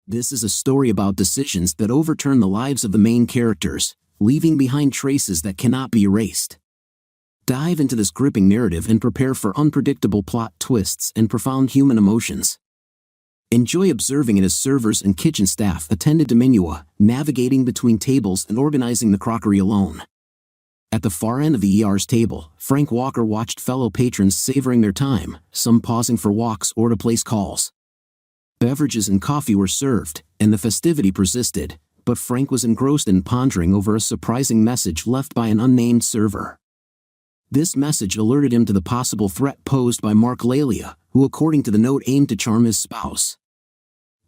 This is a story about decisions that overturn the lives of the main characters, leaving behind traces that cannot be erased. Dive into this gripping narrative and prepare for unpredictable plot twists and profound human emotions. Enjoy observing it as servers and kitchen staff attended to Minua, navigating between tables and organizing the crockery alone. At the far end of the ER's table, Frank Walker watched fellow patrons savoring their time, some pausing for walks or to place calls. Beverages and coffee were served, and the festivity persisted, but Frank was engrossed in pondering over a surprising message left by an unnamed server. This message alerted him to the possible threat posed by Mark Lalia, who according to the note aimed to charm his spouse.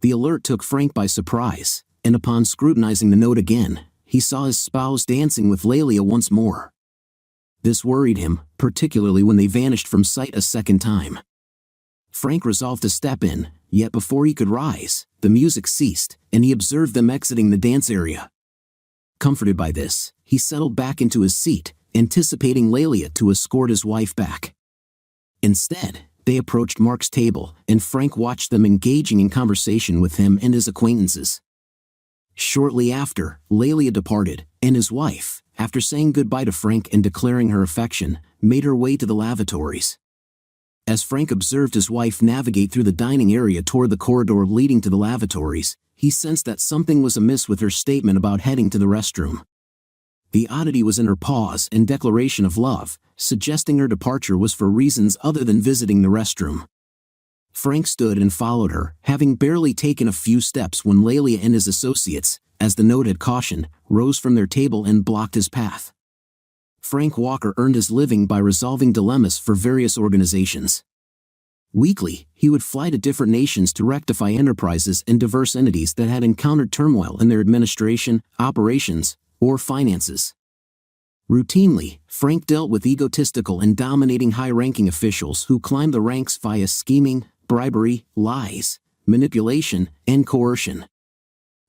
The alert took Frank by surprise, and upon scrutinizing the note again, he saw his spouse dancing with Lalia once more. This worried him, particularly when they vanished from sight a second time. Frank resolved to step in, yet before he could rise, the music ceased, and he observed them exiting the dance area. Comforted by this, he settled back into his seat, anticipating Lalia to escort his wife back. Instead, they approached Mark's table, and Frank watched them engaging in conversation with him and his acquaintances. Shortly after, Lalia departed, and his wife, after saying goodbye to Frank and declaring her affection, made her way to the lavatories. As Frank observed his wife navigate through the dining area toward the corridor leading to the lavatories, he sensed that something was amiss with her statement about heading to the restroom. The oddity was in her pause and declaration of love, suggesting her departure was for reasons other than visiting the restroom. Frank stood and followed her, having barely taken a few steps when Lalia and his associates, as the note had cautioned, rose from their table and blocked his path. Frank Walker earned his living by resolving dilemmas for various organizations. Weekly, he would fly to different nations to rectify enterprises and diverse entities that had encountered turmoil in their administration, operations, or finances. Routinely, Frank dealt with egotistical and dominating high-ranking officials who climbed the ranks via scheming, bribery, lies, manipulation, and coercion.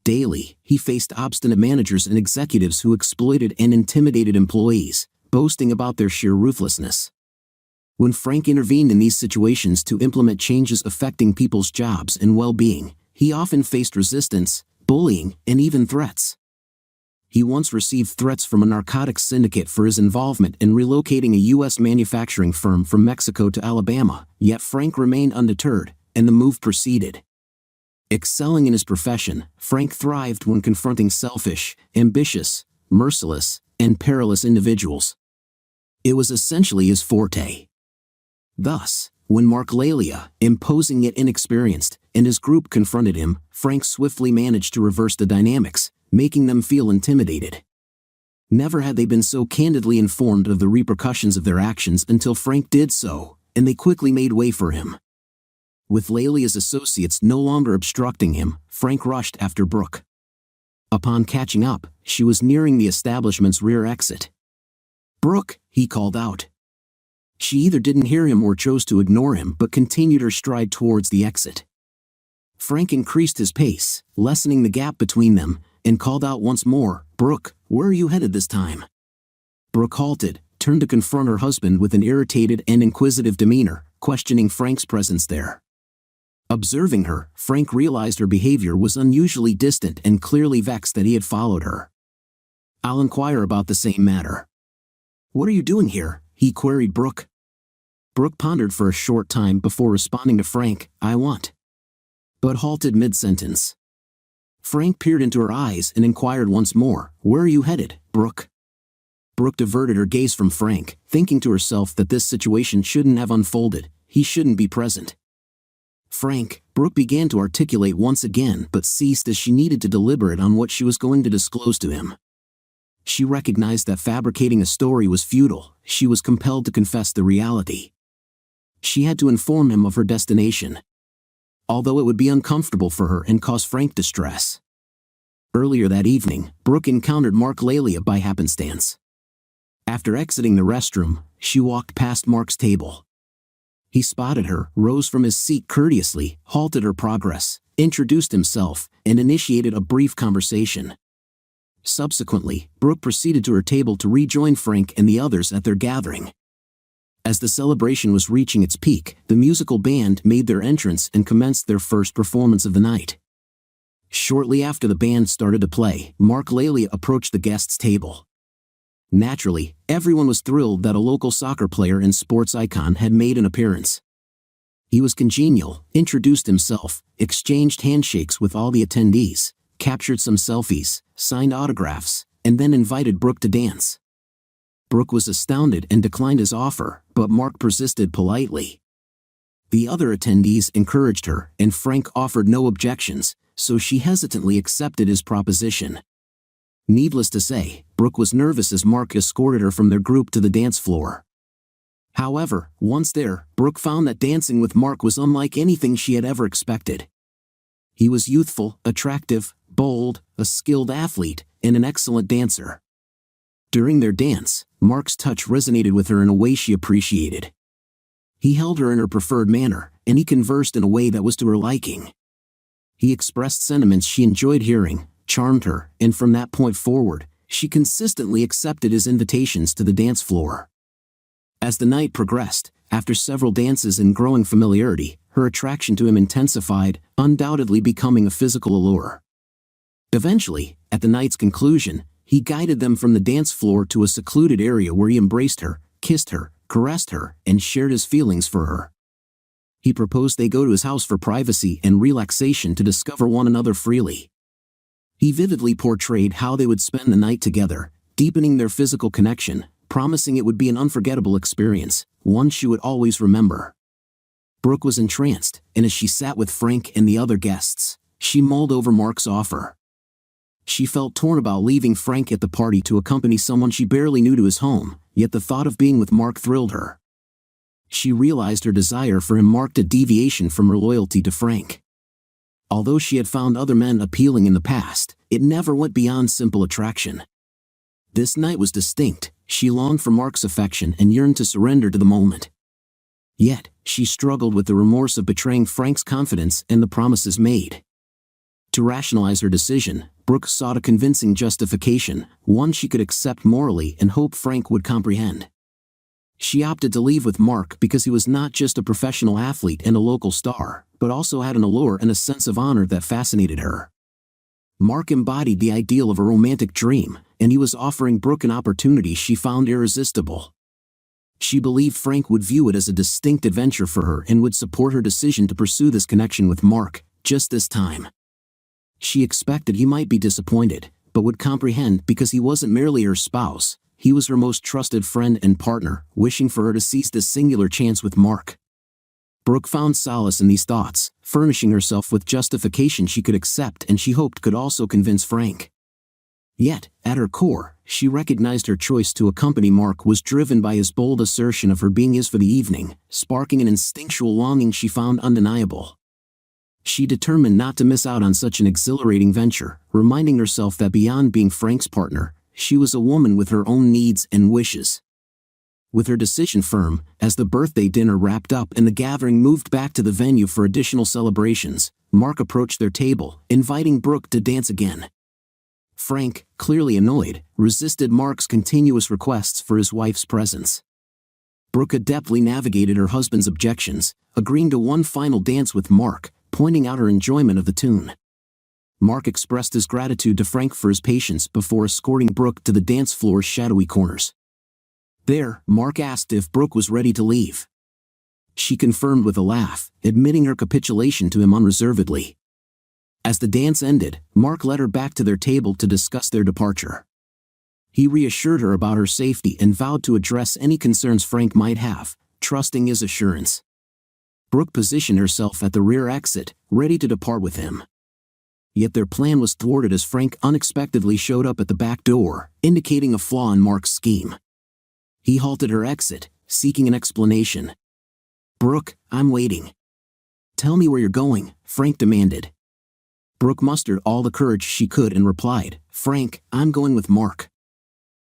Daily, he faced obstinate managers and executives who exploited and intimidated employees, boasting about their sheer ruthlessness. When Frank intervened in these situations to implement changes affecting people's jobs and well-being, he often faced resistance, bullying, and even threats. He once received threats from a narcotics syndicate for his involvement in relocating a U.S. manufacturing firm from Mexico to Alabama, yet Frank remained undeterred, and the move proceeded. Excelling in his profession, Frank thrived when confronting selfish, ambitious, merciless, and perilous individuals. It was essentially his forte. Thus, when Mark Lalia, imposing yet inexperienced, and his group confronted him, Frank swiftly managed to reverse the dynamics, making them feel intimidated. Never had they been so candidly informed of the repercussions of their actions until Frank did so, and they quickly made way for him. With Lalia's associates no longer obstructing him, Frank rushed after Brooke. Upon catching up, she was nearing the establishment's rear exit. "Brooke," he called out. She either didn't hear him or chose to ignore him but continued her stride towards the exit. Frank increased his pace, lessening the gap between them, and called out once more, "Brooke, where are you headed this time?" Brooke halted, turned to confront her husband with an irritated and inquisitive demeanor, questioning Frank's presence there. Observing her, Frank realized her behavior was unusually distant and clearly vexed that he had followed her. "I'll inquire about the same matter." "What are you doing here?" he queried Brooke. Brooke pondered for a short time before responding to Frank, "I want," but halted mid-sentence. Frank peered into her eyes and inquired once more, "Where are you headed, Brooke?" Brooke diverted her gaze from Frank, thinking to herself that this situation shouldn't have unfolded, he shouldn't be present. "Frank," Brooke began to articulate once again but ceased as she needed to deliberate on what she was going to disclose to him. She recognized that fabricating a story was futile, she was compelled to confess the reality. She had to inform him of her destination, although it would be uncomfortable for her and cause Frank distress. Earlier that evening, Brooke encountered Mark Lalia by happenstance. After exiting the restroom, she walked past Mark's table. He spotted her, rose from his seat courteously, halted her progress, introduced himself, and initiated a brief conversation. Subsequently, Brooke proceeded to her table to rejoin Frank and the others at their gathering. As the celebration was reaching its peak, the musical band made their entrance and commenced their first performance of the night. Shortly after the band started to play, Mark Lalia approached the guests' table. Naturally, everyone was thrilled that a local soccer player and sports icon had made an appearance. He was congenial, introduced himself, exchanged handshakes with all the attendees, captured some selfies, signed autographs, and then invited Brooke to dance. Brooke was astounded and declined his offer, but Mark persisted politely. The other attendees encouraged her, and Frank offered no objections, so she hesitantly accepted his proposition. Needless to say, Brooke was nervous as Mark escorted her from their group to the dance floor. However, once there, Brooke found that dancing with Mark was unlike anything she had ever expected. He was youthful, attractive, bold, a skilled athlete, and an excellent dancer. During their dance, Mark's touch resonated with her in a way she appreciated. He held her in her preferred manner, and he conversed in a way that was to her liking. He expressed sentiments she enjoyed hearing, charmed her, and from that point forward, she consistently accepted his invitations to the dance floor. As the night progressed, after several dances and growing familiarity, her attraction to him intensified, undoubtedly becoming a physical allure. Eventually, at the night's conclusion, he guided them from the dance floor to a secluded area where he embraced her, kissed her, caressed her, and shared his feelings for her. He proposed they go to his house for privacy and relaxation to discover one another freely. He vividly portrayed how they would spend the night together, deepening their physical connection, promising it would be an unforgettable experience, one she would always remember. Brooke was entranced, and as she sat with Frank and the other guests, she mulled over Mark's offer. She felt torn about leaving Frank at the party to accompany someone she barely knew to his home, yet the thought of being with Mark thrilled her. She realized her desire for him marked a deviation from her loyalty to Frank. Although she had found other men appealing in the past, it never went beyond simple attraction. This night was distinct. She longed for Mark's affection and yearned to surrender to the moment. Yet, she struggled with the remorse of betraying Frank's confidence and the promises made. To rationalize her decision, Brooke sought a convincing justification, one she could accept morally and hope Frank would comprehend. She opted to leave with Mark because he was not just a professional athlete and a local star, but also had an allure and a sense of honor that fascinated her. Mark embodied the ideal of a romantic dream, and he was offering Brooke an opportunity she found irresistible. She believed Frank would view it as a distinct adventure for her and would support her decision to pursue this connection with Mark, just this time. She expected he might be disappointed, but would comprehend because he wasn't merely her spouse, he was her most trusted friend and partner, wishing for her to seize this singular chance with Mark. Brooke found solace in these thoughts, furnishing herself with justification she could accept and she hoped could also convince Frank. Yet, at her core, she recognized her choice to accompany Mark was driven by his bold assertion of her being his for the evening, sparking an instinctual longing she found undeniable. She determined not to miss out on such an exhilarating venture, reminding herself that beyond being Frank's partner, she was a woman with her own needs and wishes. With her decision firm, as the birthday dinner wrapped up and the gathering moved back to the venue for additional celebrations, Mark approached their table, inviting Brooke to dance again. Frank, clearly annoyed, resisted Mark's continuous requests for his wife's presence. Brooke adeptly navigated her husband's objections, agreeing to one final dance with Mark, pointing out her enjoyment of the tune. Mark expressed his gratitude to Frank for his patience before escorting Brooke to the dance floor's shadowy corners. There, Mark asked if Brooke was ready to leave. She confirmed with a laugh, admitting her capitulation to him unreservedly. As the dance ended, Mark led her back to their table to discuss their departure. He reassured her about her safety and vowed to address any concerns Frank might have, trusting his assurance. Brooke positioned herself at the rear exit, ready to depart with him. Yet their plan was thwarted as Frank unexpectedly showed up at the back door, indicating a flaw in Mark's scheme. He halted her exit, seeking an explanation. "Brooke, I'm waiting." "Tell me where you're going," Frank demanded. Brooke mustered all the courage she could and replied, "Frank, I'm going with Mark."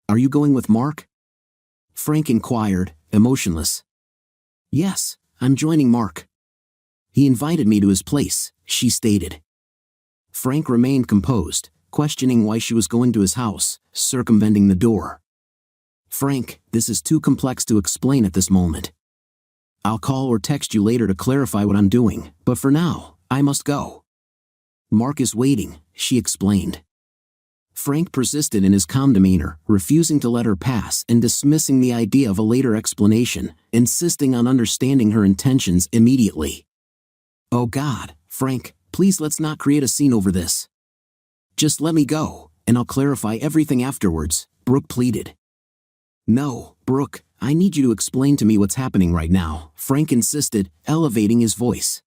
"Are you going with Mark?" Frank inquired, emotionless. "Yes, I'm joining Mark. He invited me to his place," she stated. Frank remained composed, questioning why she was going to his house, circumventing the door. "Frank, this is too complex to explain at this moment. I'll call or text you later to clarify what I'm doing, but for now, I must go." Mark is waiting, she explained. Frank persisted in his calm demeanor, refusing to let her pass and dismissing the idea of a later explanation, insisting on understanding her intentions immediately. "Oh God, Frank, please let's not create a scene over this. Just let me go, and I'll clarify everything afterwards," Brooke pleaded. "No, Brooke, I need you to explain to me what's happening right now," Frank insisted, elevating his voice.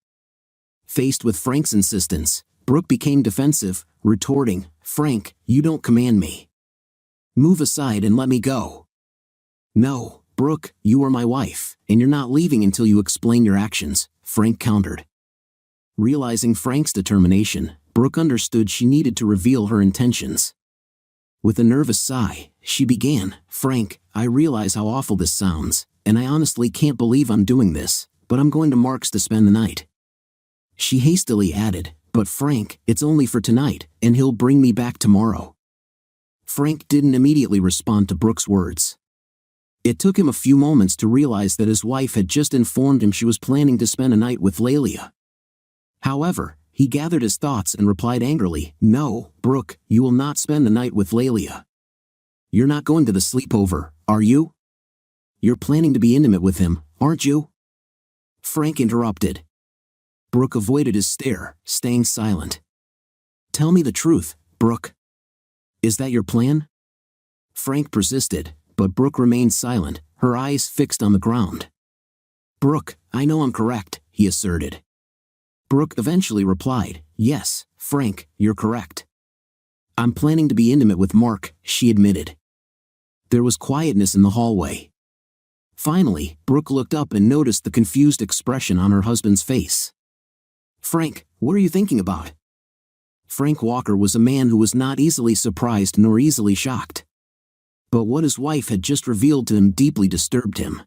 Faced with Frank's insistence, Brooke became defensive, retorting, "Frank, you don't command me. Move aside and let me go." "No, Brooke, you are my wife, and you're not leaving until you explain your actions," Frank countered. Realizing Frank's determination, Brooke understood she needed to reveal her intentions. With a nervous sigh, she began, "Frank, I realize how awful this sounds, and I honestly can't believe I'm doing this, but I'm going to Mark's to spend the night." She hastily added, "But Frank, it's only for tonight, and he'll bring me back tomorrow." Frank didn't immediately respond to Brooke's words. It took him a few moments to realize that his wife had just informed him she was planning to spend a night with Lelia. However, he gathered his thoughts and replied angrily, "No, Brooke, you will not spend the night with Lelia. You're not going to the sleepover, are you? You're planning to be intimate with him, aren't you?" Frank interrupted. Brooke avoided his stare, staying silent. "Tell me the truth, Brooke. Is that your plan?" Frank persisted, but Brooke remained silent, her eyes fixed on the ground. "Brooke, I know I'm correct," he asserted. Brooke eventually replied, "Yes, Frank, you're correct. I'm planning to be intimate with Mark," she admitted. There was quietness in the hallway. Finally, Brooke looked up and noticed the confused expression on her husband's face. "Frank, what are you thinking about?" Frank Walker was a man who was not easily surprised nor easily shocked. But what his wife had just revealed to him deeply disturbed him.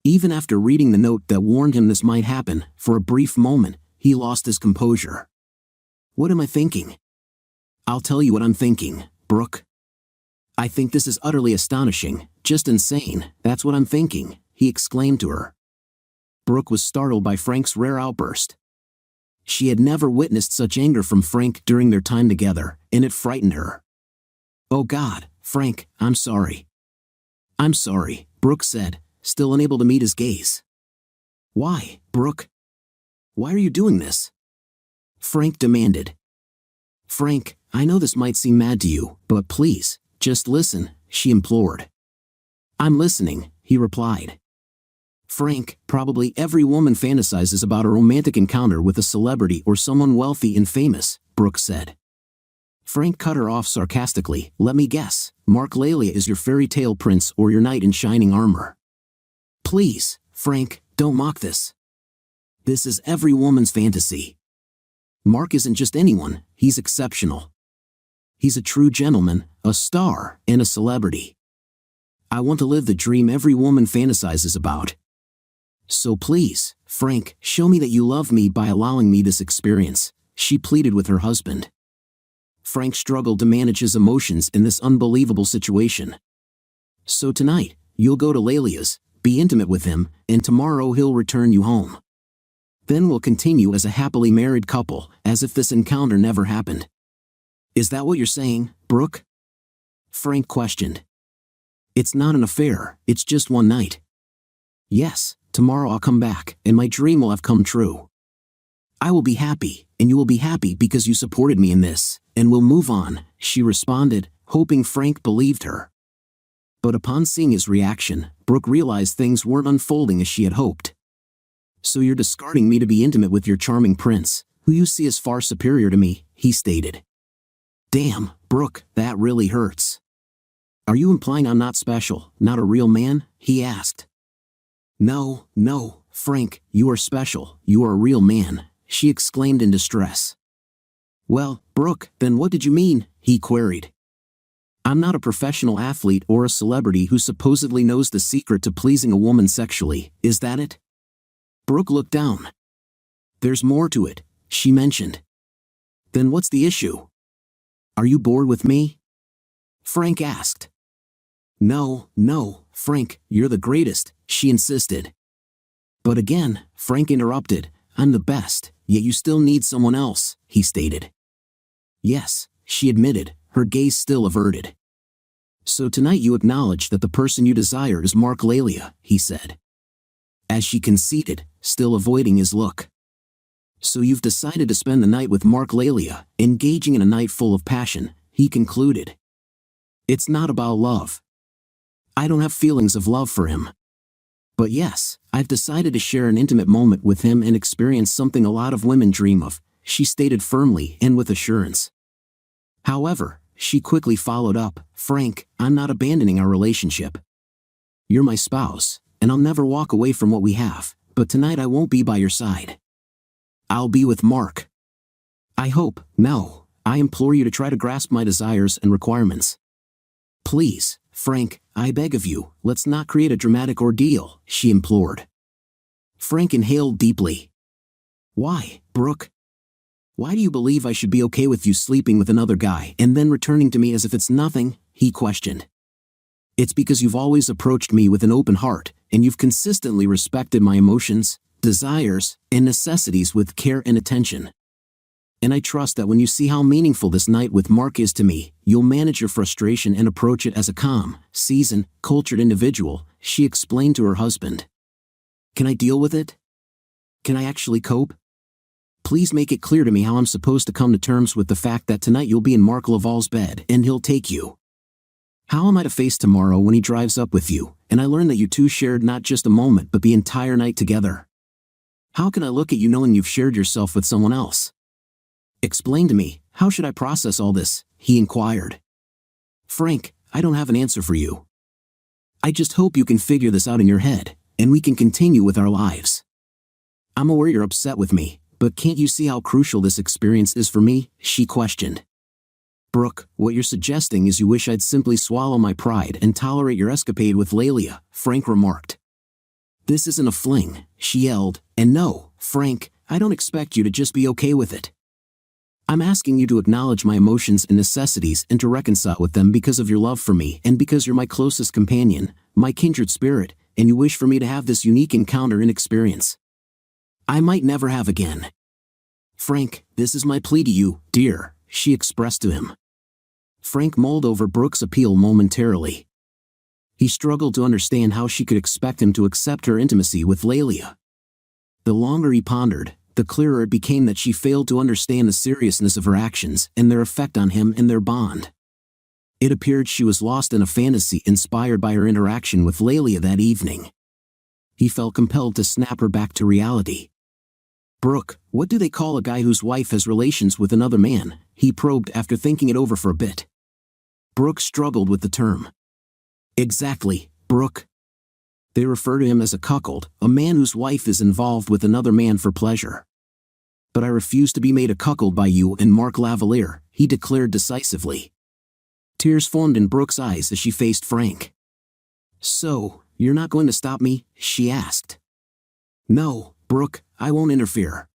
Even after reading the note that warned him this might happen, for a brief moment, he lost his composure. "What am I thinking?" "I'll tell you what I'm thinking, Brooke. I think this is utterly astonishing, just insane, that's what I'm thinking," he exclaimed to her. Brooke was startled by Frank's rare outburst. She had never witnessed such anger from Frank during their time together, and it frightened her. "Oh God, Frank, I'm sorry." "I'm sorry," Brooke said, still unable to meet his gaze. "Why, Brooke? Why are you doing this?" Frank demanded. "Frank, I know this might seem mad to you, but please, just listen," she implored. "I'm listening," he replied. "Frank, probably every woman fantasizes about a romantic encounter with a celebrity or someone wealthy and famous," Brooke said. Frank cut her off sarcastically, "Let me guess, Mark Lelia is your fairy tale prince or your knight in shining armor. Please, Frank, don't mock this. This is every woman's fantasy. Mark isn't just anyone, he's exceptional. He's a true gentleman, a star, and a celebrity. I want to live the dream every woman fantasizes about. So please, Frank, show me that you love me by allowing me this experience," she pleaded with her husband. Frank struggled to manage his emotions in this unbelievable situation. "So tonight, you'll go to Lelia's, be intimate with him, and tomorrow he'll return you home. Then we'll continue as a happily married couple, as if this encounter never happened. Is that what you're saying, Brooke?" Frank questioned. "It's not an affair, it's just one night. Yes, tomorrow I'll come back, and my dream will have come true. I will be happy, and you will be happy because you supported me in this, and we'll move on," she responded, hoping Frank believed her. But upon seeing his reaction, Brooke realized things weren't unfolding as she had hoped. "So you're discarding me to be intimate with your charming prince, who you see as far superior to me," he stated. "Damn, Brooke, that really hurts. Are you implying I'm not special, not a real man?" he asked. No, Frank, you are special, you are a real man," she exclaimed in distress. "Well, Brooke, then what did you mean?" he queried. "I'm not a professional athlete or a celebrity who supposedly knows the secret to pleasing a woman sexually, is that it?" Brooke looked down. "There's more to it," she mentioned. "Then what's the issue? Are you bored with me?" Frank asked. No, Frank, you're the greatest," she insisted. But again, Frank interrupted, I'm the best, yet you still need someone else, he stated. Yes, she admitted, her gaze still averted. So tonight you acknowledge that the person you desire is Mark Lalia, he said. As she conceded, still avoiding his look. So you've decided to spend the night with Mark Lalia, engaging in a night full of passion, he concluded. It's not about love. I don't have feelings of love for him. But yes, I've decided to share an intimate moment with him and experience something a lot of women dream of, she stated firmly and with assurance. However, she quickly followed up, Frank, I'm not abandoning our relationship. You're my spouse, and I'll never walk away from what we have, but tonight I won't be by your side. I'll be with Mark. I hope, no, I implore you to try to grasp my desires and requirements. Please, Frank, I beg of you, let's not create a dramatic ordeal, she implored. Frank inhaled deeply. Why, Brooke? Why do you believe I should be okay with you sleeping with another guy and then returning to me as if it's nothing? He questioned. It's because you've always approached me with an open heart, and you've consistently respected my emotions, desires, and necessities with care and attention. And I trust that when you see how meaningful this night with Mark is to me, you'll manage your frustration and approach it as a calm, seasoned, cultured individual, she explained to her husband. Can I deal with it? Can I actually cope? Please make it clear to me how I'm supposed to come to terms with the fact that tonight you'll be in Mark Laval's bed and he'll take you. How am I to face tomorrow when he drives up with you, and I learn that you two shared not just a moment but the entire night together? How can I look at you knowing you've shared yourself with someone else? Explain to me, how should I process all this? He inquired. Frank, I don't have an answer for you. I just hope you can figure this out in your head, and we can continue with our lives. I'm aware you're upset with me, but can't you see how crucial this experience is for me? She questioned. Brooke, what you're suggesting is you wish I'd simply swallow my pride and tolerate your escapade with Lalia, Frank remarked. This isn't a fling, she yelled, and no, Frank, I don't expect you to just be okay with it. I'm asking you to acknowledge my emotions and necessities and to reconcile with them because of your love for me and because you're my closest companion, my kindred spirit, and you wish for me to have this unique encounter and experience I might never have again. Frank, this is my plea to you, dear, she expressed to him. Frank mulled over Brooke's appeal momentarily. He struggled to understand how she could expect him to accept her intimacy with Lalia. The longer he pondered, the clearer it became that she failed to understand the seriousness of her actions and their effect on him and their bond. It appeared she was lost in a fantasy inspired by her interaction with Lalia that evening. He felt compelled to snap her back to reality. Brooke, what do they call a guy whose wife has relations with another man? He probed after thinking it over for a bit. Brooke struggled with the term. Exactly, Brooke. They refer to him as a cuckold, a man whose wife is involved with another man for pleasure. But I refuse to be made a cuckold by you and Mark Lavalier, he declared decisively. Tears formed in Brooke's eyes as she faced Frank. So, you're not going to stop me? She asked. No, Brooke, I won't interfere.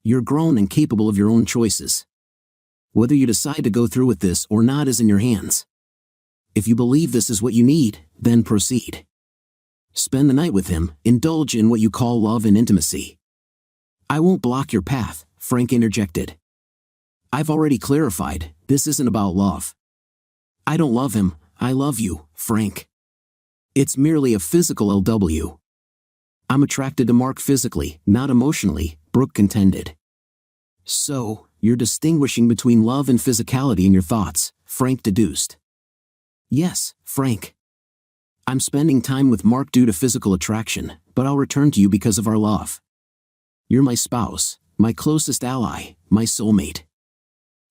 You're grown and capable of your own choices. Whether you decide to go through with this or not is in your hands. If you believe this is what you need, then proceed. Spend the night with him, indulge in what you call love and intimacy. I won't block your path, Frank interjected. I've already clarified, this isn't about love. I don't love him, I love you, Frank. It's merely a physical LW. I'm attracted to Mark physically, not emotionally, Brooke contended. So, you're distinguishing between love and physicality in your thoughts, Frank deduced. Yes, Frank. I'm spending time with Mark due to physical attraction, but I'll return to you because of our love. You're my spouse, my closest ally, my soulmate.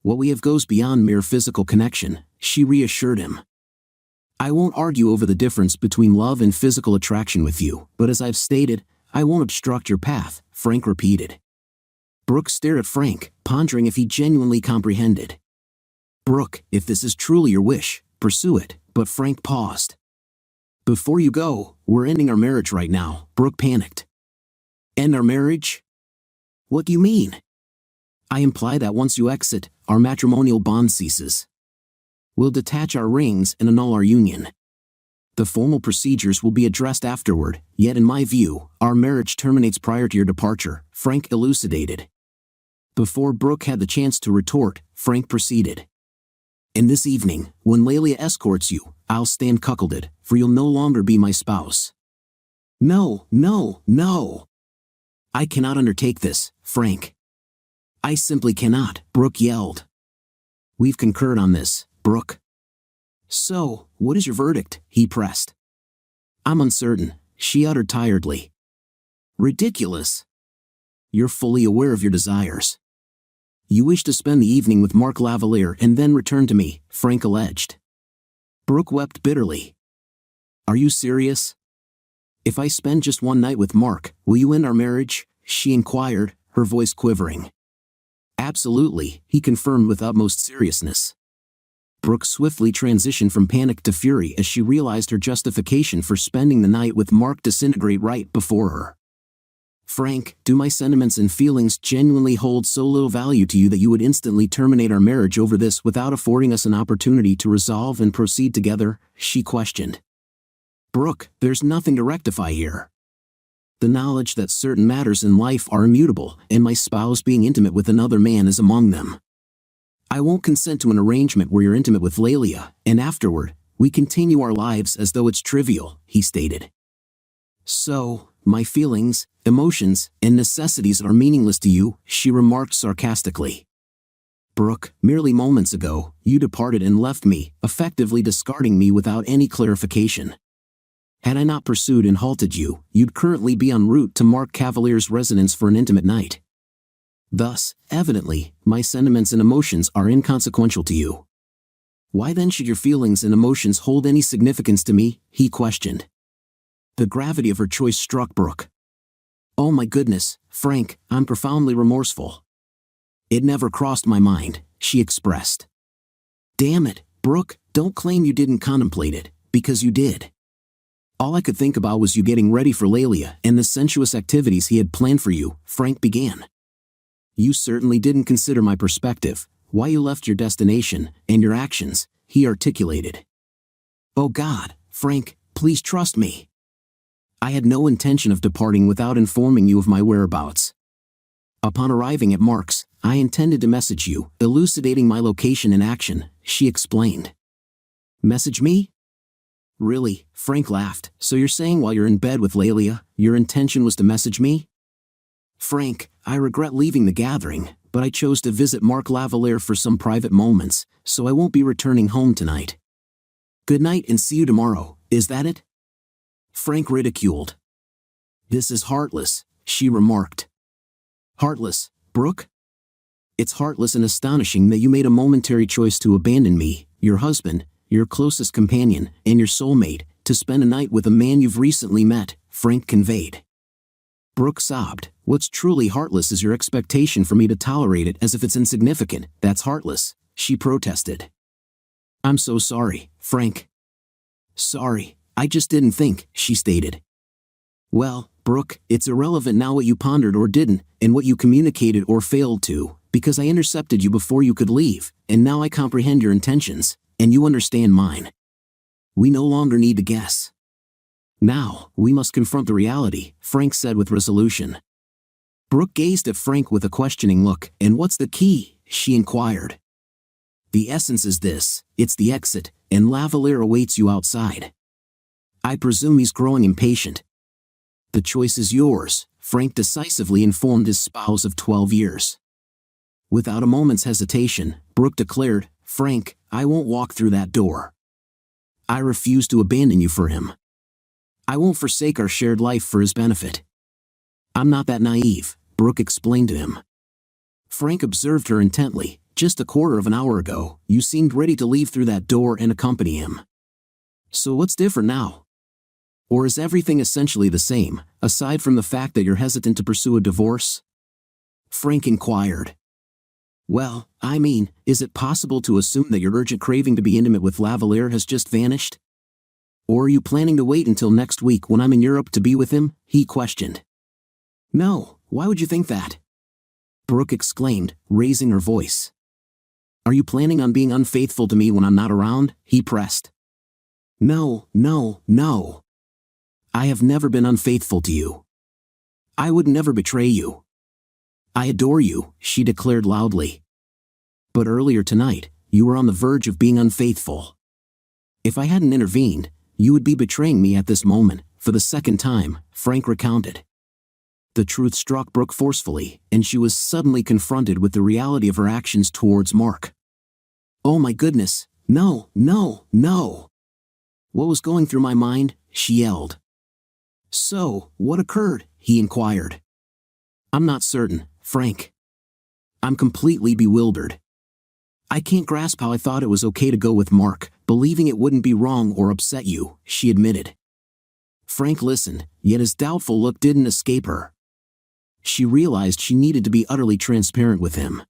What we have goes beyond mere physical connection, she reassured him. I won't argue over the difference between love and physical attraction with you, but as I've stated, I won't obstruct your path, Frank repeated. Brooke stared at Frank, pondering if he genuinely comprehended. Brooke, if this is truly your wish, pursue it, but Frank paused. Before you go, we're ending our marriage right now, Brooke panicked. End our marriage? What do you mean? I imply that once you exit, our matrimonial bond ceases. We'll detach our rings and annul our union. The formal procedures will be addressed afterward, yet in my view, our marriage terminates prior to your departure, Frank elucidated. Before Brooke had the chance to retort, Frank proceeded. And this evening, when Lelia escorts you, I'll stand cuckolded, for you'll no longer be my spouse. No, no, no. I cannot undertake this, Frank. I simply cannot, Brooke yelled. We've concurred on this, Brooke. So, what is your verdict? He pressed. I'm uncertain, she uttered tiredly. Ridiculous. You're fully aware of your desires. You wish to spend the evening with Mark Lavalier and then return to me, Frank alleged. Brooke wept bitterly. Are you serious? If I spend just one night with Mark, will you end our marriage? She inquired, her voice quivering. Absolutely, he confirmed with utmost seriousness. Brooke swiftly transitioned from panic to fury as she realized her justification for spending the night with Mark disintegrate right before her. Frank, do my sentiments and feelings genuinely hold so little value to you that you would instantly terminate our marriage over this without affording us an opportunity to resolve and proceed together? She questioned. Brooke, there's nothing to rectify here. The knowledge that certain matters in life are immutable, and my spouse being intimate with another man is among them. I won't consent to an arrangement where you're intimate with Lelia, and afterward, we continue our lives as though it's trivial, he stated. So, my feelings, emotions, and necessities are meaningless to you, she remarked sarcastically. Brooke, merely moments ago, you departed and left me, effectively discarding me without any clarification. Had I not pursued and halted you, you'd currently be en route to Mark Cavalier's residence for an intimate night. Thus, evidently, my sentiments and emotions are inconsequential to you. Why then should your feelings and emotions hold any significance to me? He questioned. The gravity of her choice struck Brooke. Oh my goodness, Frank, I'm profoundly remorseful. It never crossed my mind, she expressed. Damn it, Brooke, don't claim you didn't contemplate it, because you did. All I could think about was you getting ready for Lelia and the sensuous activities he had planned for you, Frank began. You certainly didn't consider my perspective, why you left your destination, and your actions, he articulated. Oh God, Frank, please trust me. I had no intention of departing without informing you of my whereabouts. Upon arriving at Mark's, I intended to message you, elucidating my location and action, she explained. Message me? Really? Frank laughed. So you're saying while you're in bed with Lelia, your intention was to message me? Frank, I regret leaving the gathering, but I chose to visit Mark Lavalier for some private moments, so I won't be returning home tonight. Good night and see you tomorrow, is that it? Frank ridiculed. This is heartless, she remarked. Heartless, Brooke? It's heartless and astonishing that you made a momentary choice to abandon me, your husband, your closest companion, and your soulmate, to spend a night with a man you've recently met, Frank conveyed. Brooke sobbed. What's truly heartless is your expectation for me to tolerate it as if it's insignificant. That's heartless, she protested. I'm so sorry, Frank. Sorry, I just didn't think, she stated. Well, Brooke, it's irrelevant now what you pondered or didn't, and what you communicated or failed to, because I intercepted you before you could leave, and now I comprehend your intentions, and you understand mine. We no longer need to guess. Now, we must confront the reality, Frank said with resolution. Brooke gazed at Frank with a questioning look. And what's the key? She inquired. The essence is this, it's the exit, and Lavalier awaits you outside. I presume he's growing impatient. The choice is yours, Frank decisively informed his spouse of 12 years. Without a moment's hesitation, Brooke declared, Frank, I won't walk through that door. I refuse to abandon you for him. I won't forsake our shared life for his benefit. I'm not that naive, Brooke explained to him. Frank observed her intently. Just a quarter of an hour ago, you seemed ready to leave through that door and accompany him. So what's different now? Or is everything essentially the same, aside from the fact that you're hesitant to pursue a divorce? Frank inquired. Well, I mean, is it possible to assume that your urgent craving to be intimate with Lavalier has just vanished? Or are you planning to wait until next week when I'm in Europe to be with him? He questioned. No, why would you think that? Brooke exclaimed, raising her voice. Are you planning on being unfaithful to me when I'm not around? He pressed. No, no, no. I have never been unfaithful to you. I would never betray you. I adore you, she declared loudly. But earlier tonight, you were on the verge of being unfaithful. If I hadn't intervened, you would be betraying me at this moment, for the second time, Frank recounted. The truth struck Brooke forcefully, and she was suddenly confronted with the reality of her actions towards Mark. Oh my goodness, no, no, no. What was going through my mind? She yelled. So, what occurred? He inquired. I'm not certain, Frank. I'm completely bewildered. I can't grasp how I thought it was okay to go with Mark, believing it wouldn't be wrong or upset you, she admitted. Frank listened, yet his doubtful look didn't escape her. She realized she needed to be utterly transparent with him.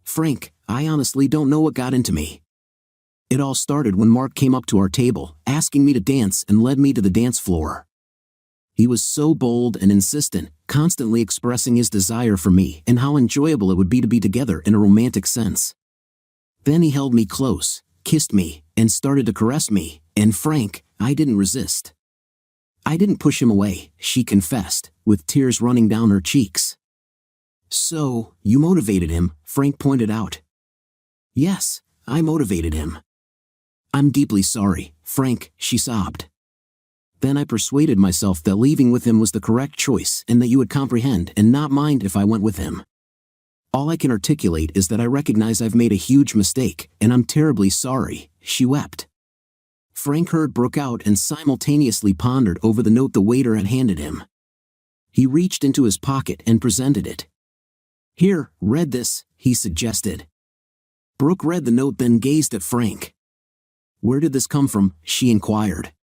Frank, I honestly don't know what got into me. It all started when Mark came up to our table, asking me to dance and led me to the dance floor. He was so bold and insistent, constantly expressing his desire for me and how enjoyable it would be to be together in a romantic sense. Then he held me close, kissed me, and started to caress me, and Frank, I didn't resist. I didn't push him away, she confessed, with tears running down her cheeks. So, you motivated him, Frank pointed out. Yes, I motivated him. I'm deeply sorry, Frank, she sobbed. Then I persuaded myself that leaving with him was the correct choice and that you would comprehend and not mind if I went with him. All I can articulate is that I recognize I've made a huge mistake, and I'm terribly sorry, she wept. Frank heard Brooke out and simultaneously pondered over the note the waiter had handed him. He reached into his pocket and presented it. Here, read this, he suggested. Brooke read the note, then gazed at Frank. Where did this come from? She inquired.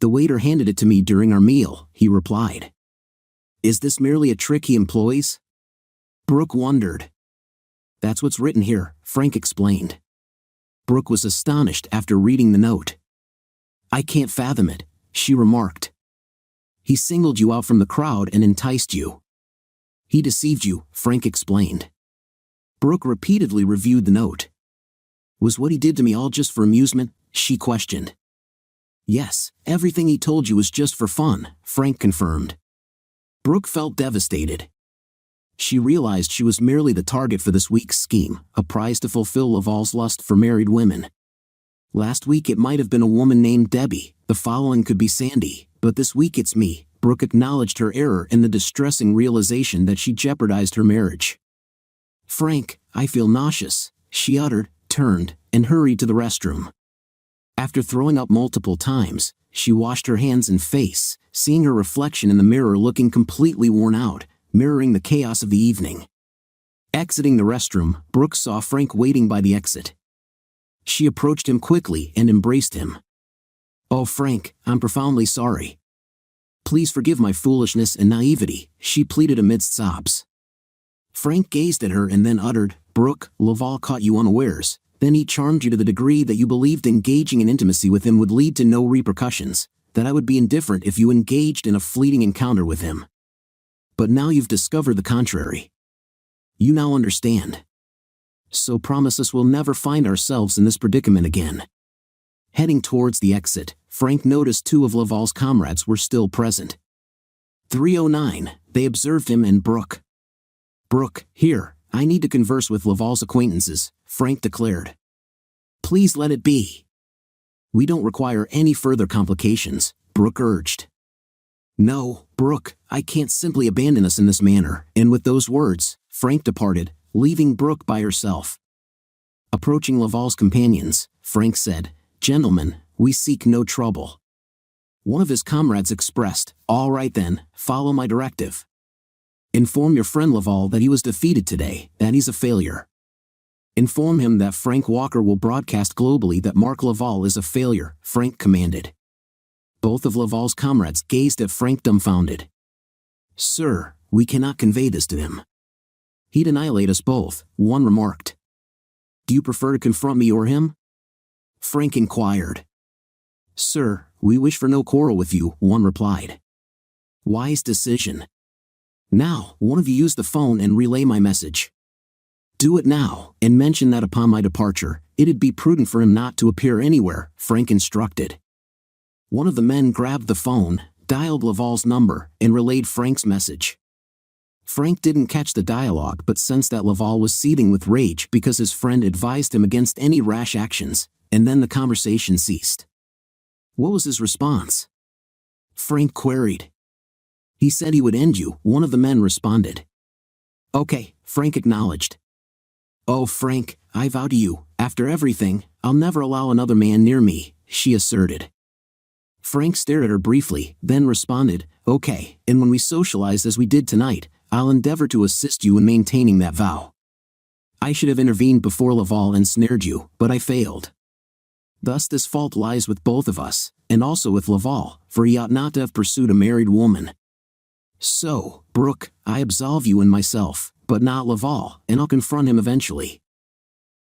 The waiter handed it to me during our meal, he replied. Is this merely a trick he employs? Brooke wondered. That's what's written here, Frank explained. Brooke was astonished after reading the note. I can't fathom it, she remarked. He singled you out from the crowd and enticed you. He deceived you, Frank explained. Brooke repeatedly reviewed the note. Was what he did to me all just for amusement? She questioned. Yes, everything he told you was just for fun, Frank confirmed. Brooke felt devastated. She realized she was merely the target for this week's scheme, a prize to fulfill Laval's lust for married women. Last week it might have been a woman named Debbie, the following could be Sandy, but this week it's me. Brooke acknowledged her error in the distressing realization that she jeopardized her marriage. Frank, I feel nauseous, she uttered, turned, and hurried to the restroom. After throwing up multiple times, she washed her hands and face, seeing her reflection in the mirror looking completely worn out, mirroring the chaos of the evening. Exiting the restroom, Brooke saw Frank waiting by the exit. She approached him quickly and embraced him. Oh Frank, I'm profoundly sorry. Please forgive my foolishness and naivety, she pleaded amidst sobs. Frank gazed at her and then uttered, Brooke, Laval caught you unawares. Then he charmed you to the degree that you believed engaging in intimacy with him would lead to no repercussions, that I would be indifferent if you engaged in a fleeting encounter with him. But now you've discovered the contrary. You now understand. So promise us we'll never find ourselves in this predicament again. Heading towards the exit, Frank noticed two of Laval's comrades were still present. 309, they observed him and Brooke. Brooke, here, I need to converse with Laval's acquaintances, Frank declared. Please let it be. We don't require any further complications, Brooke urged. No, Brooke, I can't simply abandon us in this manner, and with those words, Frank departed, leaving Brooke by herself. Approaching Laval's companions, Frank said, Gentlemen, we seek no trouble. One of his comrades expressed, All right then, follow my directive. Inform your friend Laval that he was defeated today, that he's a failure. Inform him that Frank Walker will broadcast globally that Mark Laval is a failure, Frank commanded. Both of Laval's comrades gazed at Frank dumbfounded. Sir, we cannot convey this to him. He'd annihilate us both, one remarked. Do you prefer to confront me or him? Frank inquired. Sir, we wish for no quarrel with you, one replied. Wise decision. Now, one of you use the phone and relay my message. Do it now, and mention that upon my departure, it'd be prudent for him not to appear anywhere, Frank instructed. One of the men grabbed the phone, dialed Laval's number, and relayed Frank's message. Frank didn't catch the dialogue but sensed that Laval was seething with rage because his friend advised him against any rash actions, and then the conversation ceased. What was his response? Frank queried. He said he would end you, one of the men responded. Okay, Frank acknowledged. Oh, Frank, I vow to you, after everything, I'll never allow another man near me, she asserted. Frank stared at her briefly, then responded, okay, and when we socialize as we did tonight, I'll endeavor to assist you in maintaining that vow. I should have intervened before Laval ensnared you, but I failed. Thus this fault lies with both of us, and also with Laval, for he ought not to have pursued a married woman. So, Brooke, I absolve you and myself, but not Laval, and I'll confront him eventually.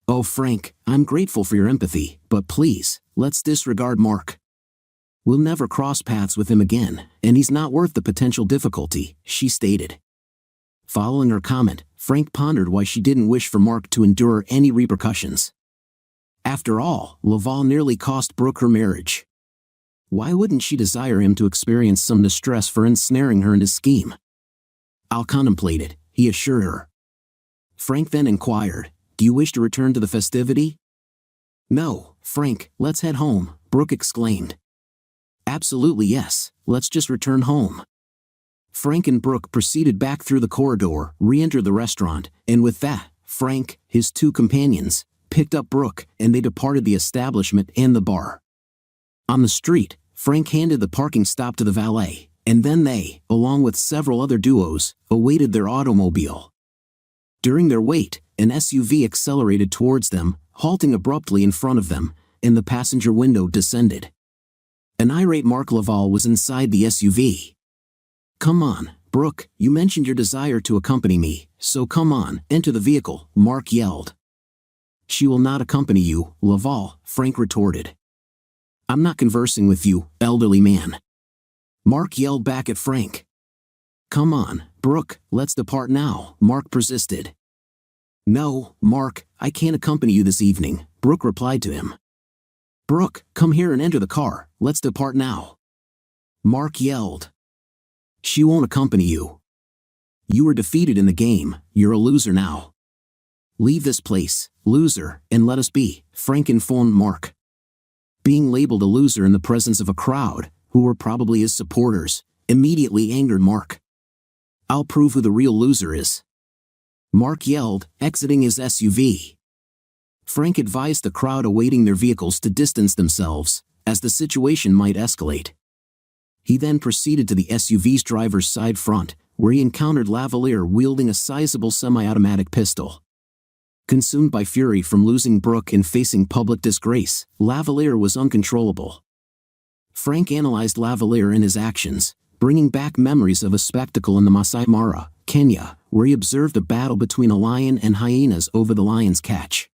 Oh, Frank, I'm grateful for your empathy, but please, let's disregard Mark. We'll never cross paths with him again, and he's not worth the potential difficulty, she stated. Following her comment, Frank pondered why she didn't wish for Mark to endure any repercussions. After all, Laval nearly cost Brooke her marriage. Why wouldn't she desire him to experience some distress for ensnaring her in his scheme? I'll contemplate it, he assured her. Frank then inquired, do you wish to return to the festivity? No, Frank, let's head home, Brooke exclaimed. Absolutely yes, let's just return home. Frank and Brooke proceeded back through the corridor, re-entered the restaurant, and with that, Frank, his two companions, picked up Brooke, and they departed the establishment and the bar. On the street, Frank handed the parking stop to the valet, and then they, along with several other duos, awaited their automobile. During their wait, an SUV accelerated towards them, halting abruptly in front of them, and the passenger window descended. An irate Mark Laval was inside the SUV. Come on, Brooke, you mentioned your desire to accompany me, so come on, enter the vehicle, Mark yelled. She will not accompany you, Laval, Frank retorted. I'm not conversing with you, elderly man. Mark yelled back at Frank. Come on, Brooke, let's depart now, Mark persisted. No, Mark, I can't accompany you this evening, Brooke replied to him. Brooke, come here and enter the car, let's depart now. Mark yelled. She won't accompany you. You were defeated in the game, you're a loser now. Leave this place, loser, and let us be, Frank informed Mark. Being labeled a loser in the presence of a crowd, who were probably his supporters, immediately angered Mark. I'll prove who the real loser is. Mark yelled, exiting his SUV. Frank advised the crowd awaiting their vehicles to distance themselves, as the situation might escalate. He then proceeded to the SUV's driver's side front, where he encountered Lavalier wielding a sizable semi-automatic pistol. Consumed by fury from losing Brooke and facing public disgrace, Lavalier was uncontrollable. Frank analyzed Lavalier and his actions, bringing back memories of a spectacle in the Masai Mara, Kenya, where he observed a battle between a lion and hyenas over the lion's catch.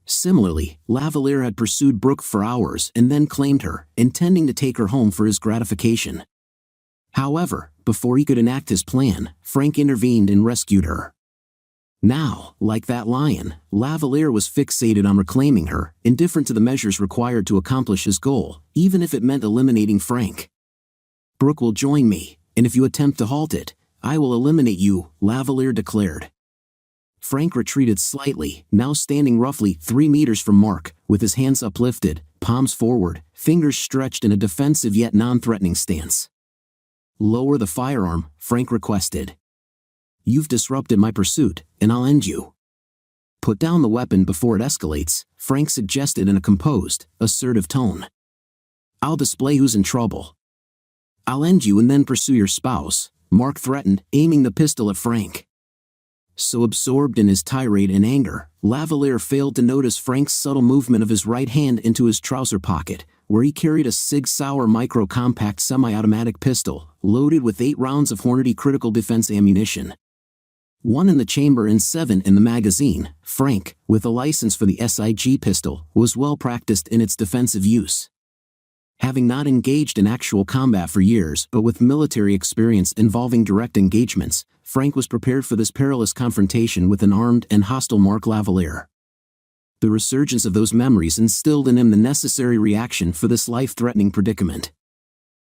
Similarly, Lavalier had pursued Brooke for hours and then claimed her, intending to take her home for his gratification. However, before he could enact his plan, Frank intervened and rescued her. Now, like that lion, Lavalier was fixated on reclaiming her, indifferent to the measures required to accomplish his goal, even if it meant eliminating Frank. Brooke will join me, and if you attempt to halt it, I will eliminate you, Lavalier declared. Frank retreated slightly, now standing roughly 3 meters from Mark, with his hands uplifted, palms forward, fingers stretched in a defensive yet non-threatening stance. Lower the firearm, Frank requested. You've disrupted my pursuit, and I'll end you. Put down the weapon before it escalates, Frank suggested in a composed, assertive tone. I'll display who's in trouble. I'll end you and then pursue your spouse, Mark threatened, aiming the pistol at Frank. So absorbed in his tirade and anger, Lavalier failed to notice Frank's subtle movement of his right hand into his trouser pocket, where he carried a Sig Sauer micro-compact semi-automatic pistol, loaded with 8 rounds of Hornady critical defense ammunition. 1 in the chamber and 7 in the magazine. Frank, with a license for the SIG pistol, was well practiced in its defensive use. Having not engaged in actual combat for years but with military experience involving direct engagements, Frank was prepared for this perilous confrontation with an armed and hostile Mark Lavalier. The resurgence of those memories instilled in him the necessary reaction for this life-threatening predicament.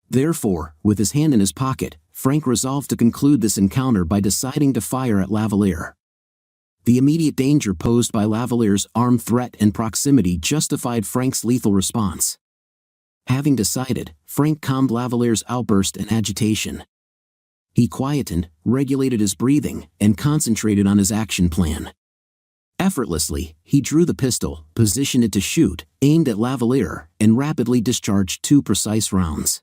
Therefore, with his hand in his pocket, Frank resolved to conclude this encounter by deciding to fire at Lavalier. The immediate danger posed by Lavalier's armed threat and proximity justified Frank's lethal response. Having decided, Frank calmed Lavalier's outburst and agitation. He quietened, regulated his breathing, and concentrated on his action plan. Effortlessly, he drew the pistol, positioned it to shoot, aimed at Lavalier, and rapidly discharged 2 precise rounds.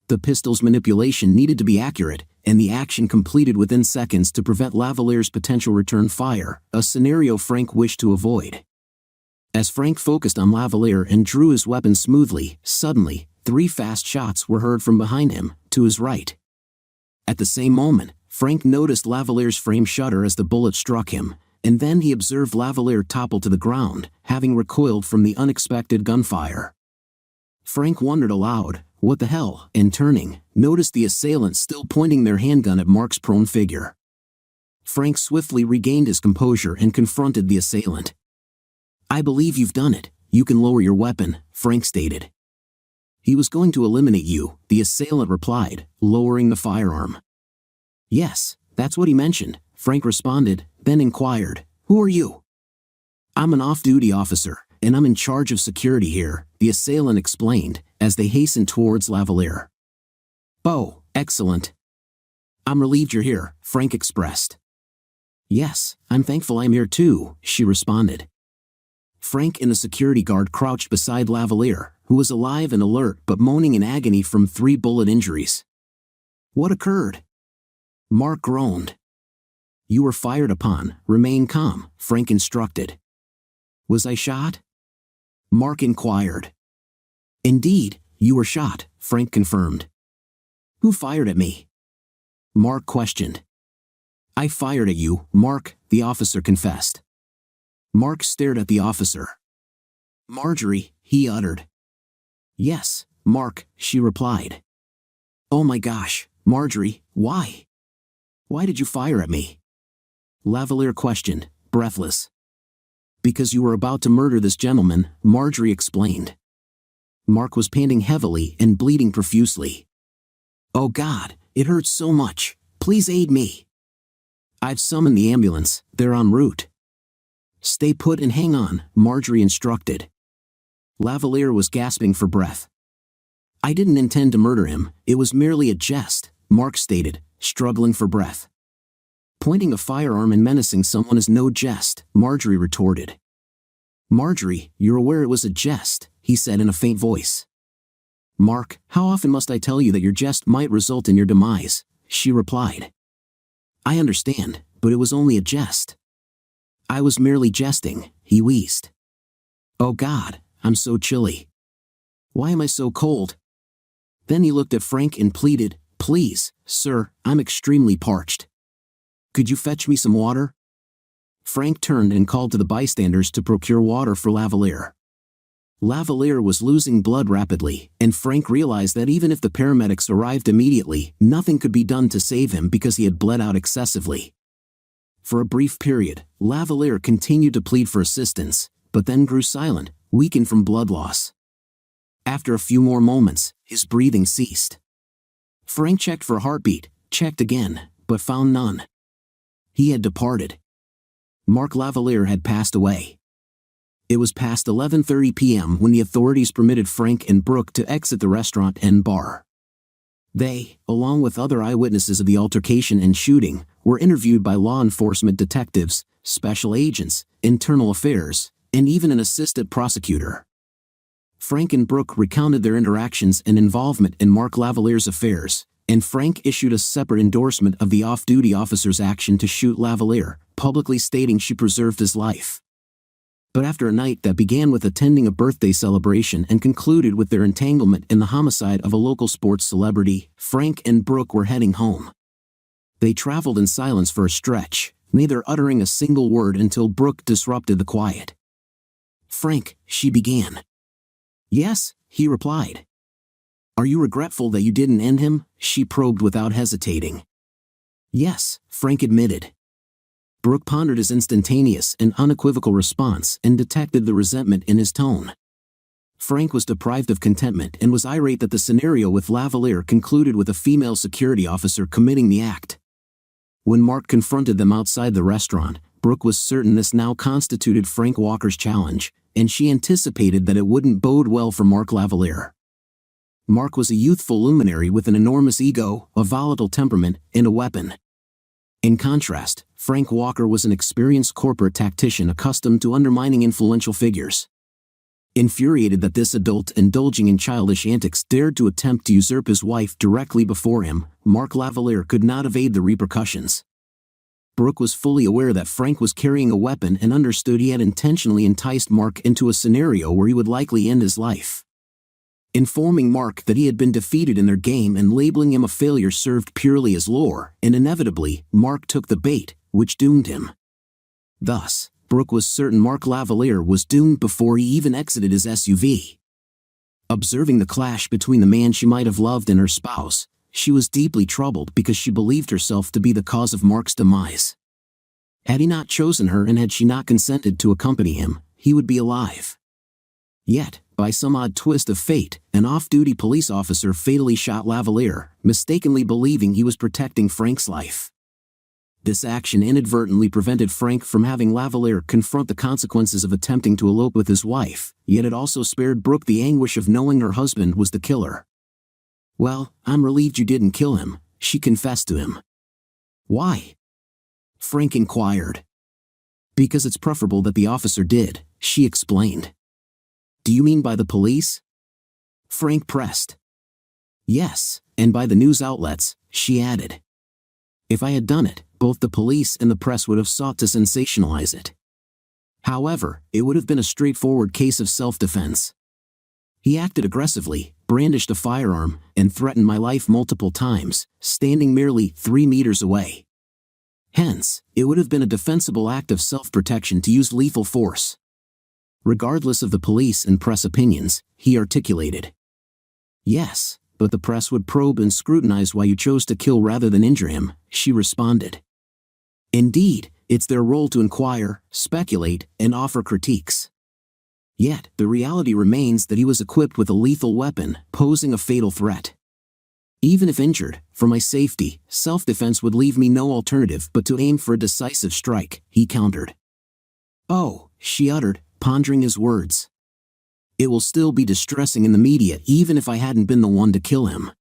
The pistol's manipulation needed to be accurate, and the action completed within seconds to prevent Lavalier's potential return fire, a scenario Frank wished to avoid. As Frank focused on Lavalier and drew his weapon smoothly, suddenly, 3 fast shots were heard from behind him, to his right. At the same moment, Frank noticed Lavalier's frame shudder as the bullet struck him, and then he observed Lavalier topple to the ground, having recoiled from the unexpected gunfire. Frank wondered aloud, "What the hell?" and turning, noticed the assailants still pointing their handgun at Mark's prone figure. Frank swiftly regained his composure and confronted the assailant. "I believe you've done it. You can lower your weapon," Frank stated. "He was going to eliminate you," the assailant replied, lowering the firearm. "Yes, that's what he mentioned," Frank responded, then inquired, "Who are you?" "I'm an off-duty officer, and I'm in charge of security here," the assailant explained, as they hastened towards Lavalier. "Oh, excellent. I'm relieved you're here," Frank expressed. "Yes, I'm thankful I'm here too," she responded. Frank and a security guard crouched beside Lavalier, who was alive and alert but moaning in agony from 3 bullet injuries. "What occurred?" Mark groaned. "You were fired upon. Remain calm," Frank instructed. "Was I shot?" Mark inquired. "Indeed, you were shot," Frank confirmed. "Who fired at me?" Mark questioned. "I fired at you, Mark," the officer confessed. Mark stared at the officer. "Marjorie," he uttered. "Yes, Mark," she replied. "Oh my gosh, Marjorie, why? Why did you fire at me?" Lavalier questioned, breathless. "Because you were about to murder this gentleman," Marjorie explained. Mark was panting heavily and bleeding profusely. "Oh God, it hurts so much. Please aid me." "I've summoned the ambulance. They're en route." "Stay put and hang on," Marjorie instructed. Lavalier was gasping for breath. "I didn't intend to murder him, it was merely a jest," Mark stated, struggling for breath. "Pointing a firearm and menacing someone is no jest," Marjorie retorted. "Marjorie, you're aware it was a jest," he said in a faint voice. "Mark, how often must I tell you that your jest might result in your demise?" she replied. "I understand, but it was only a jest." "I was merely jesting," he wheezed. "Oh God, I'm so chilly. Why am I so cold?" Then he looked at Frank and pleaded, "Please, sir, I'm extremely parched. Could you fetch me some water?" Frank turned and called to the bystanders to procure water for Lavalier. Lavalier was losing blood rapidly, and Frank realized that even if the paramedics arrived immediately, nothing could be done to save him because he had bled out excessively. For a brief period, Lavalier continued to plead for assistance, but then grew silent, weakened from blood loss. After a few more moments, his breathing ceased. Frank checked for a heartbeat, checked again, but found none. He had departed. Mark Lavalier had passed away. It was past 11:30 p.m. when the authorities permitted Frank and Brooke to exit the restaurant and bar. They, along with other eyewitnesses of the altercation and shooting, were interviewed by law enforcement detectives, special agents, internal affairs, and even an assistant prosecutor. Frank and Brooke recounted their interactions and involvement in Mark Lavalier's affairs, and Frank issued a separate endorsement of the off-duty officer's action to shoot Lavalier, publicly stating she preserved his life. But after a night that began with attending a birthday celebration and concluded with their entanglement in the homicide of a local sports celebrity, Frank and Brooke were heading home. They traveled in silence for a stretch, neither uttering a single word until Brooke disrupted the quiet. "Frank," she began. "Yes," he replied. "Are you regretful that you didn't end him?" she probed without hesitating. "Yes," Frank admitted. Brooke pondered his instantaneous and unequivocal response and detected the resentment in his tone. Frank was deprived of contentment and was irate that the scenario with Lavalier concluded with a female security officer committing the act. When Mark confronted them outside the restaurant, Brooke was certain this now constituted Frank Walker's challenge, and she anticipated that it wouldn't bode well for Mark Lavalier. Mark was a youthful luminary with an enormous ego, a volatile temperament, and a weapon. In contrast, Frank Walker was an experienced corporate tactician accustomed to undermining influential figures. Infuriated that this adult indulging in childish antics dared to attempt to usurp his wife directly before him, Mark Lavalier could not evade the repercussions. Brooke was fully aware that Frank was carrying a weapon and understood he had intentionally enticed Mark into a scenario where he would likely end his life. Informing Mark that he had been defeated in their game and labeling him a failure served purely as lure, and inevitably, Mark took the bait, which doomed him. Thus, Brooke was certain Mark Lavalier was doomed before he even exited his SUV. Observing the clash between the man she might have loved and her spouse, she was deeply troubled because she believed herself to be the cause of Mark's demise. Had he not chosen her and had she not consented to accompany him, he would be alive. Yet, by some odd twist of fate, an off-duty police officer fatally shot Lavalier, mistakenly believing he was protecting Frank's life. This action inadvertently prevented Frank from having Lavalier confront the consequences of attempting to elope with his wife, yet it also spared Brooke the anguish of knowing her husband was the killer. "Well, I'm relieved you didn't kill him," she confessed to him. "Why?" Frank inquired. "Because it's preferable that the officer did," she explained. "Do you mean by the police?" Frank pressed. "Yes, and by the news outlets," she added. "If I had done it, both the police and the press would have sought to sensationalize it. However, it would have been a straightforward case of self-defense. He acted aggressively, brandished a firearm, and threatened my life multiple times, standing merely 3 meters away. Hence, it would have been a defensible act of self-protection to use lethal force. Regardless of the police and press opinions, he articulated. Yes, but the press would probe and scrutinize why you chose to kill rather than injure him, she responded. Indeed, it's their role to inquire, speculate, and offer critiques. Yet, the reality remains that he was equipped with a lethal weapon, posing a fatal threat. Even if injured, for my safety, self-defense would leave me no alternative but to aim for a decisive strike, he countered. Oh, she uttered, pondering his words. It will still be distressing in the media even if I hadn't been the one to kill him.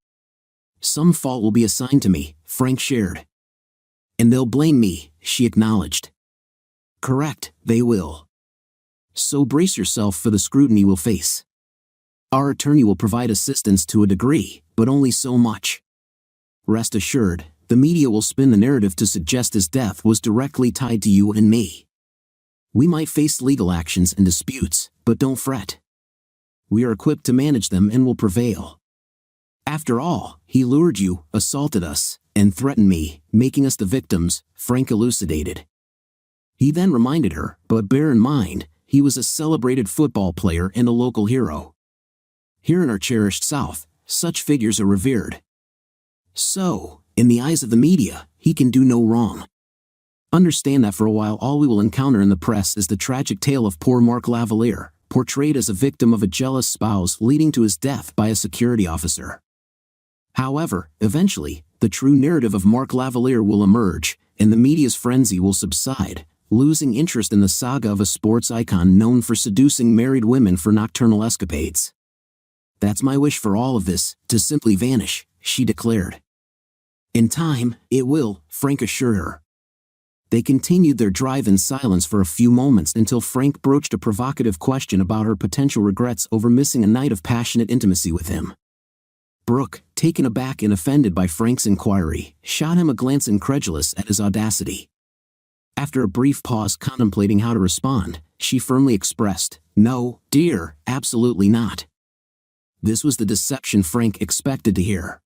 Some fault will be assigned to me, Frank shared. And they'll blame me, she acknowledged. Correct, they will. So brace yourself for the scrutiny we'll face. Our attorney will provide assistance to a degree, but only so much. Rest assured, the media will spin the narrative to suggest his death was directly tied to you and me. We might face legal actions and disputes, but don't fret. We are equipped to manage them and will prevail. After all, he lured you, assaulted us, and threatened me, making us the victims, Frank elucidated. He then reminded her, but bear in mind, he was a celebrated football player and a local hero. Here in our cherished South, such figures are revered. So, in the eyes of the media, he can do no wrong. Understand that for a while all we will encounter in the press is the tragic tale of poor Mark Lavalier, portrayed as a victim of a jealous spouse leading to his death by a security officer. However, eventually, the true narrative of Mark Lavalier will emerge, and the media's frenzy will subside, losing interest in the saga of a sports icon known for seducing married women for nocturnal escapades. That's my wish for all of this, to simply vanish, she declared. In time, it will, Frank assured her. They continued their drive in silence for a few moments until Frank broached a provocative question about her potential regrets over missing a night of passionate intimacy with him. Brooke, taken aback and offended by Frank's inquiry, shot him a glance incredulous at his audacity. After a brief pause contemplating how to respond, she firmly expressed, "No, dear, absolutely not." This was the deception Frank expected to hear.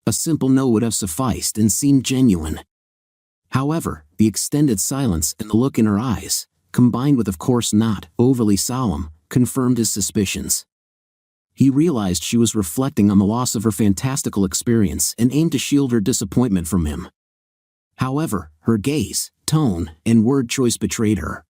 A simple no would have sufficed and seemed genuine. However, the extended silence and the look in her eyes, combined with of course not overly solemn, confirmed his suspicions. He realized she was reflecting on the loss of her fantastical experience and aimed to shield her disappointment from him. However, her gaze, tone, and word choice betrayed her.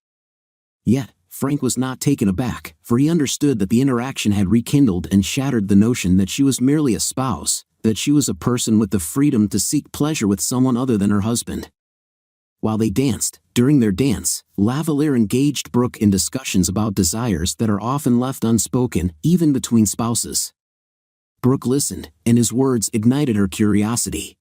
Yet, Frank was not taken aback, for he understood that the interaction had rekindled and shattered the notion that she was merely a spouse, that she was a person with the freedom to seek pleasure with someone other than her husband. While they danced, during their dance, Lavalier engaged Brooke in discussions about desires that are often left unspoken, even between spouses. Brooke listened, and his words ignited her curiosity.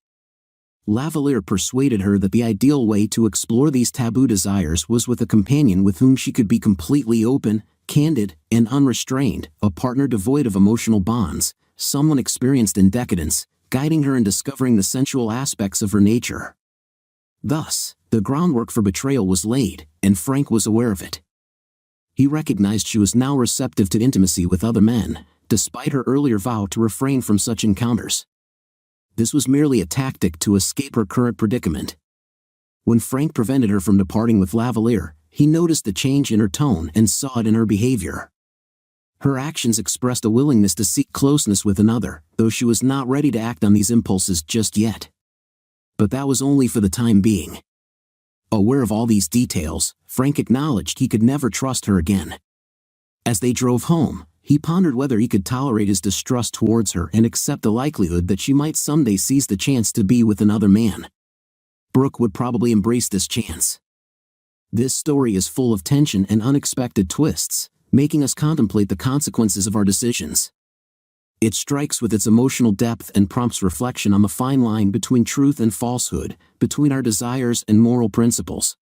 Lavalier persuaded her that the ideal way to explore these taboo desires was with a companion with whom she could be completely open, candid, and unrestrained, a partner devoid of emotional bonds, someone experienced in decadence, guiding her in discovering the sensual aspects of her nature. Thus, the groundwork for betrayal was laid, and Frank was aware of it. He recognized she was now receptive to intimacy with other men, despite her earlier vow to refrain from such encounters. This was merely a tactic to escape her current predicament. When Frank prevented her from departing with Lavalier, he noticed the change in her tone and saw it in her behavior. Her actions expressed a willingness to seek closeness with another, though she was not ready to act on these impulses just yet. But that was only for the time being. Aware of all these details, Frank acknowledged he could never trust her again. As they drove home, he pondered whether he could tolerate his distrust towards her and accept the likelihood that she might someday seize the chance to be with another man. Brooke would probably embrace this chance. This story is full of tension and unexpected twists, making us contemplate the consequences of our decisions. It strikes with its emotional depth and prompts reflection on the fine line between truth and falsehood, between our desires and moral principles.